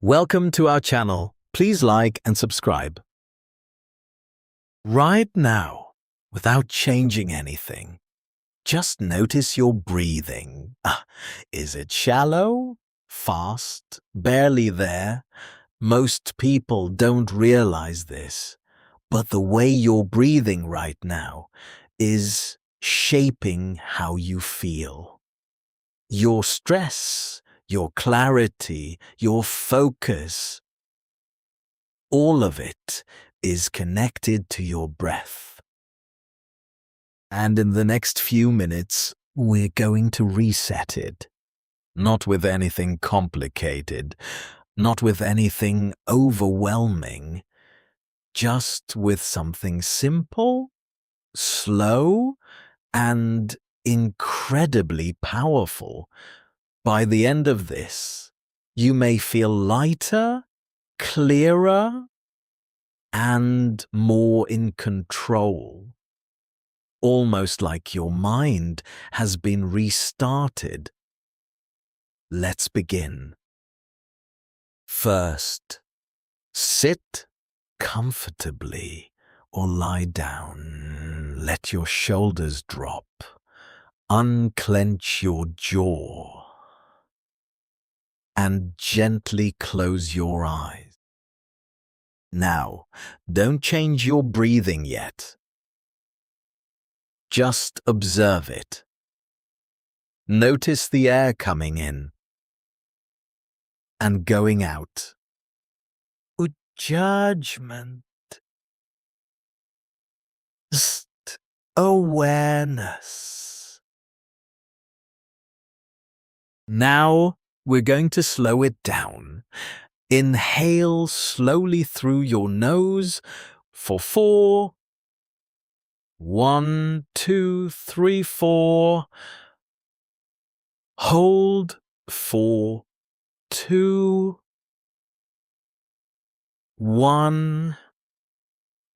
Welcome to our channel. Please like and subscribe. Right now, without changing anything, just notice your breathing. Is it shallow? Fast? Barely there? Most people don't realize this, but the way you're breathing right now is shaping how you feel. Your stress, your clarity, your focus, all of it is connected to your breath. And in the next few minutes, we're going to reset it. Not with anything complicated, not with anything overwhelming, just with something simple, slow, and incredibly powerful. By the end of this, you may feel lighter, clearer, and more in control. Almost like your mind has been restarted. Let's begin. First, sit comfortably or lie down. Let your shoulders drop. Unclench your jaw and gently close your eyes. Now, don't change your breathing yet. Just observe it. Notice the air coming in and going out. With judgment. Just awareness. Now we're going to slow it down. Inhale slowly through your nose for 4. 1, 2, 3, 4. Hold for 2, 1,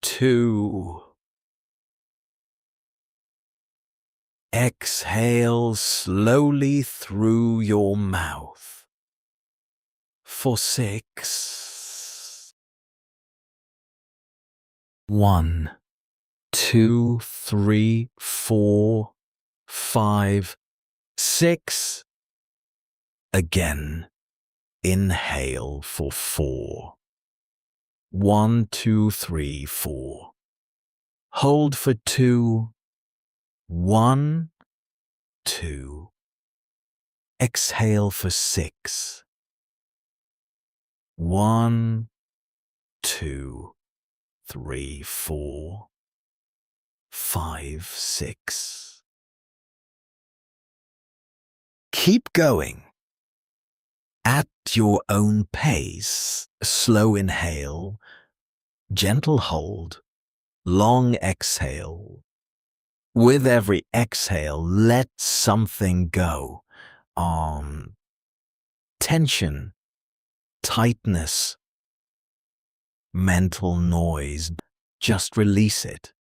2. Exhale slowly through your mouth for 6. 1, 2, 3, 4, 5, 6. Again, inhale for 4. 1, 2, 3, 4. Hold for 2. 1, 2. Exhale for 6. 1, 2, 3, 4, 5, 6. Keep going. At your own pace, slow inhale, gentle hold, long exhale. With every exhale, let something go. Tension, tightness, mental noise. Just release it.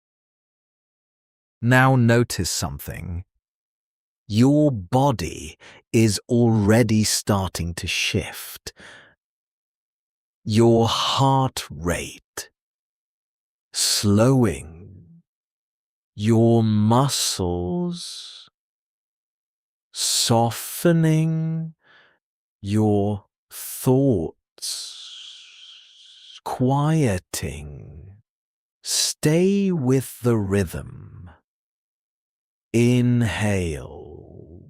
Now notice something. Your body is already starting to shift. Your heart rate slowing. Your muscles softening. Your thoughts quieting. Stay with the rhythm. Inhale,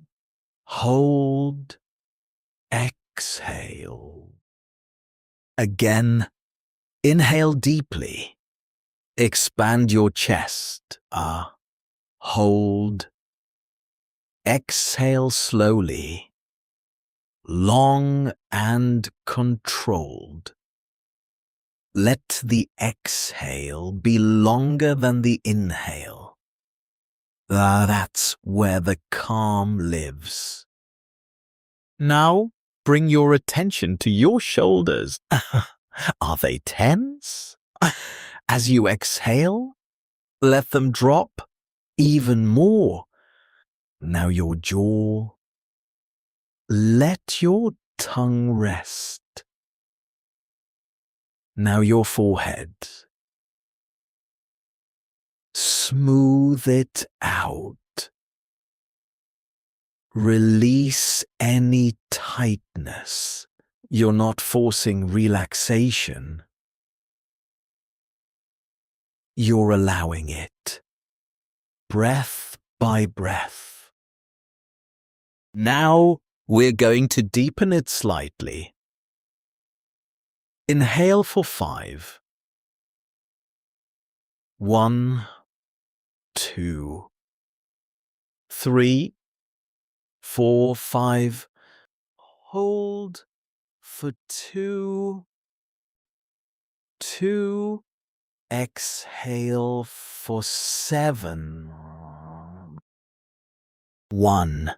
hold, exhale. Again, inhale deeply. Expand your chest. Hold. Exhale slowly. Long and controlled. Let the exhale be longer than the inhale. That's where the calm lives. Now, bring your attention to your shoulders. Are they tense? As you exhale, let them drop even more. Now your jaw. Let your tongue rest. Now your forehead. Smooth it out. Release any tightness. You're not forcing relaxation. You're allowing it, breath by breath. Now we're going to deepen it slightly. Inhale for 5. 1, 2, 3, 4, 5. Hold for 2, 2. Exhale for 7. 1,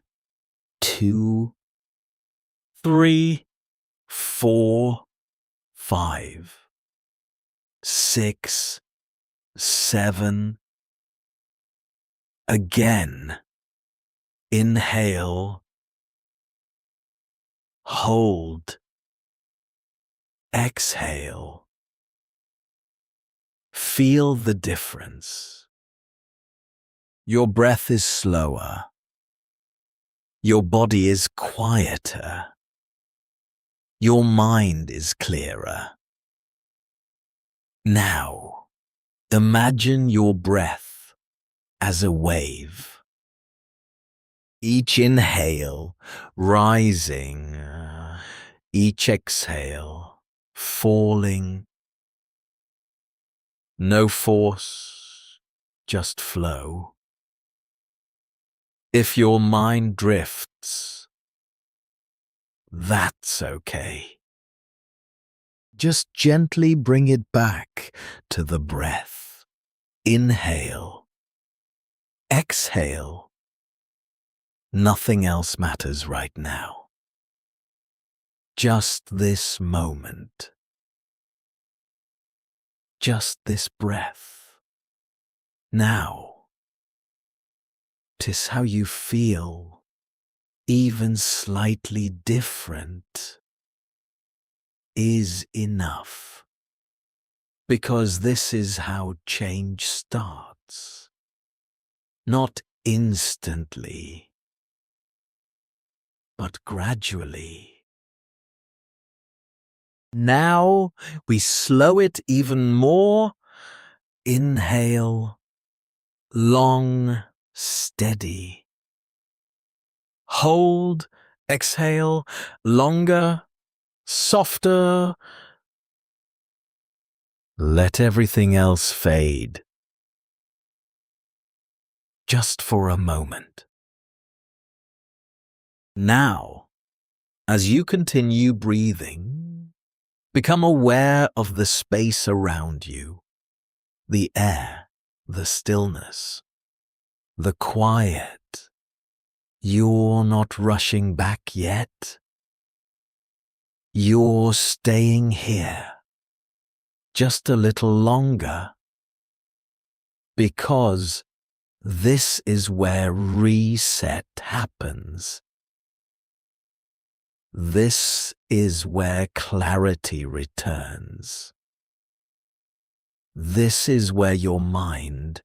2, 3, 4, 5, 6, 7. Again. Inhale. Hold. Exhale. Feel the difference. Your breath is slower. Your body is quieter. Your mind is clearer. Now, imagine your breath as a wave. Each inhale rising, each exhale falling. No force, just flow. If your mind drifts, that's okay. Just gently bring it back to the breath. Inhale. Exhale. Nothing else matters right now. Just this moment. Just this breath. Now. Notice how you feel, even slightly different, is enough. Because this is how change starts. Not instantly, but gradually. Now we slow it even more. Inhale, long, steady. Hold, exhale, longer, softer. Let everything else fade. Just for a moment. Now, as you continue breathing, become aware of the space around you, the air, the stillness, the quiet. You're not rushing back yet. You're staying here just a little longer, because this is where reset happens. This is where clarity returns. This is where your mind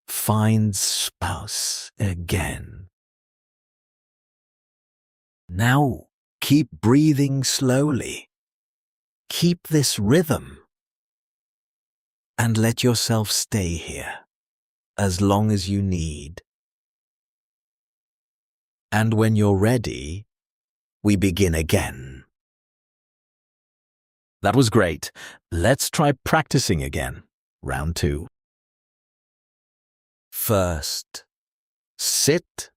finds space again. Now, keep breathing slowly. Keep this rhythm. And let yourself stay here as long as you need. And when you're ready, we begin again. That was great. Let's try practicing again. Round 2. First, sit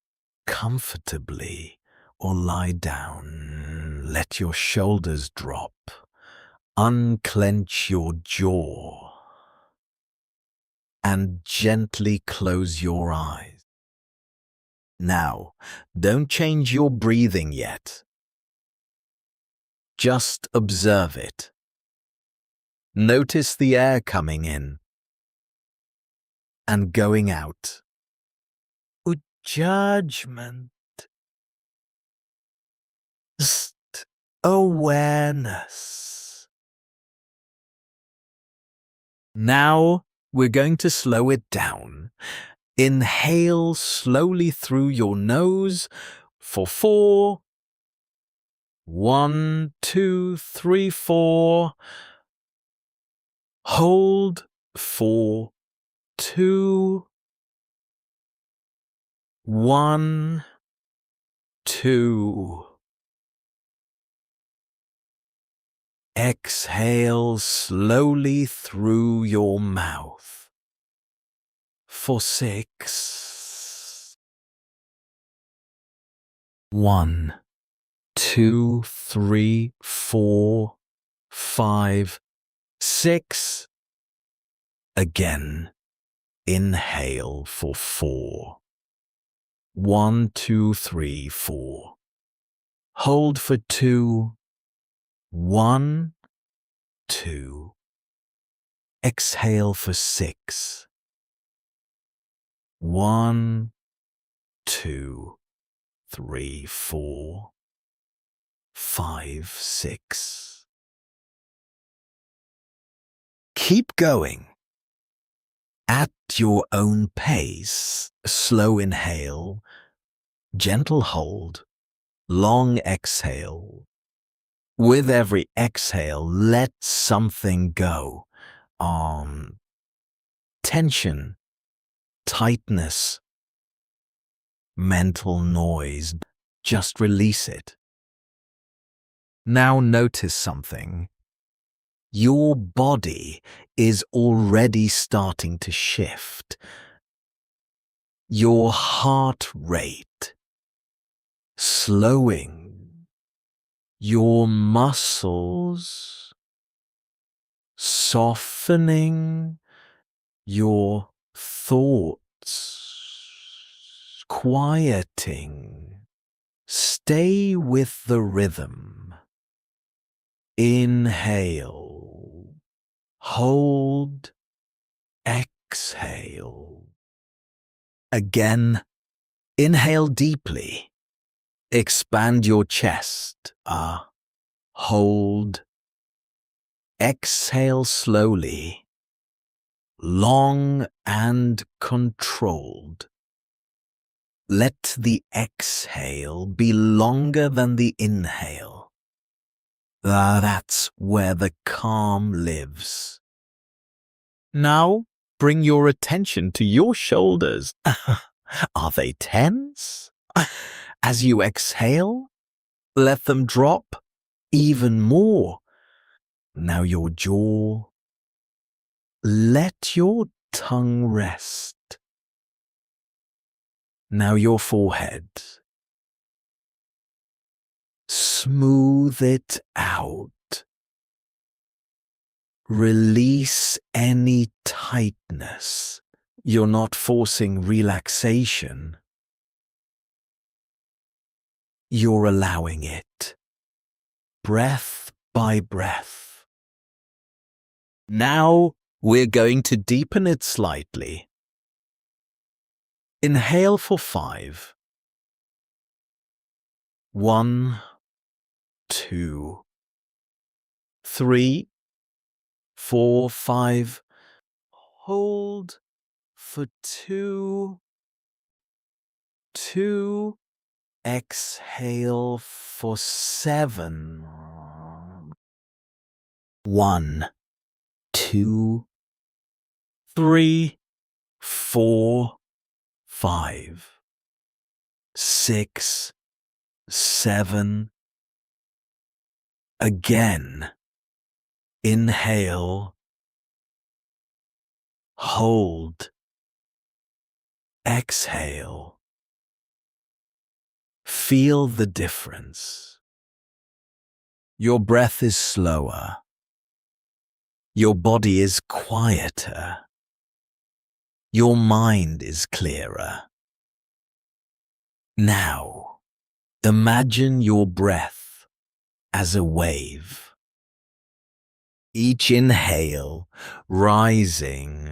comfortably or lie down. Let your shoulders drop. Unclench your jaw. And gently close your eyes. Now, don't change your breathing yet. Just observe it. Notice the air coming in and going out. With judgment. Just awareness. Now we're going to slow it down. Inhale slowly through your nose for 4. 1, 2, 3, 4. Hold for 2, 1, 2. Exhale slowly through your mouth for 6. 1, 2, 3, 4, 5, 6. Again, inhale for 4. 1, 2, 3, 4. Hold for 2. 1, 2. Exhale for 6. 1, 2, 3, 4, 5, 6. Keep going. At your own pace, slow inhale, gentle hold, long exhale. With every exhale, let something go. Tension, tightness, mental noise. Just release it. Now notice something. Your body is already starting to shift. Your heart rate slowing. Your muscles softening. Your thoughts quieting. Stay with the rhythm. Inhale, hold, exhale. Again, inhale deeply. Expand your chest. Hold. Exhale slowly. Long and controlled. Let the exhale be longer than the inhale. That's where the calm lives. Now, bring your attention to your shoulders. Are they tense? As you exhale, let them drop even more. Now your jaw. Let your tongue rest. Now your forehead. Smooth it out. Release any tightness. You're not forcing relaxation. You're allowing it. Breath by breath. Now we're going to deepen it slightly. Inhale for 5. 1, 2, 3, 4, 5. Hold for 2, 2. Exhale for 7. 1, 2, 3, 4, 5, 6, 7. Again, inhale, hold, exhale. Feel the difference. Your breath is slower. Your body is quieter. Your mind is clearer. Now, imagine your breath as a wave. Each inhale rising,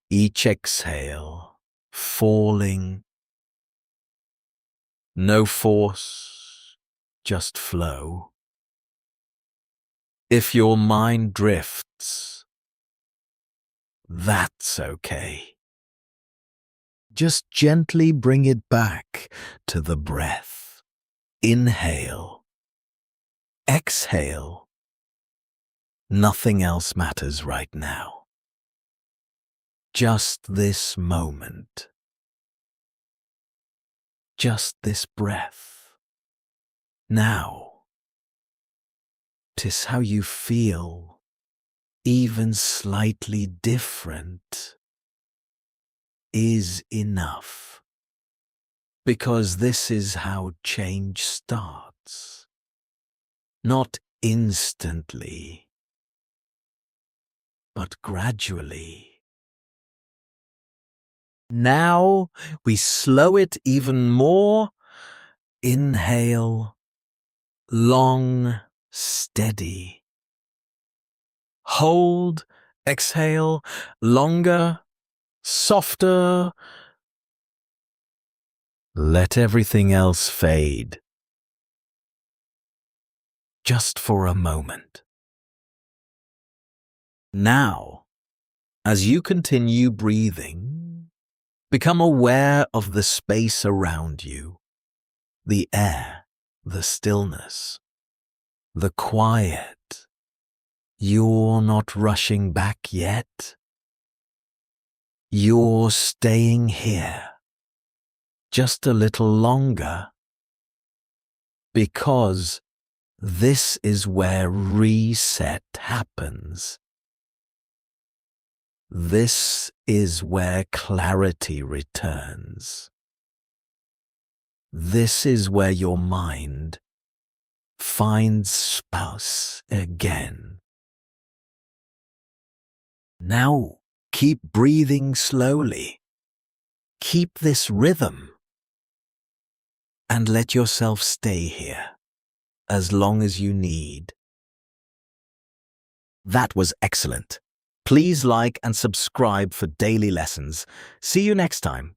each exhale falling. No force, just flow. If your mind drifts, That's okay. Just gently bring it back to the breath. Inhale. Exhale. Nothing else matters right now. Just this moment. Just this breath. Now, 'tis how you feel, even slightly different, is enough. Because this is how change starts. Not instantly, but gradually. Now we slow it even more. Inhale, long, steady. Hold, exhale, longer, softer. Let everything else fade. Just for a moment. Now, as you continue breathing, become aware of the space around you, the air, the stillness, the quiet. You're not rushing back yet. You're staying here just a little longer, because this is where reset happens. This is where clarity returns. This is where your mind finds space again. Now keep breathing slowly. Keep this rhythm. And let yourself stay here as long as you need. That was excellent. Please like and subscribe for daily lessons. See you next time.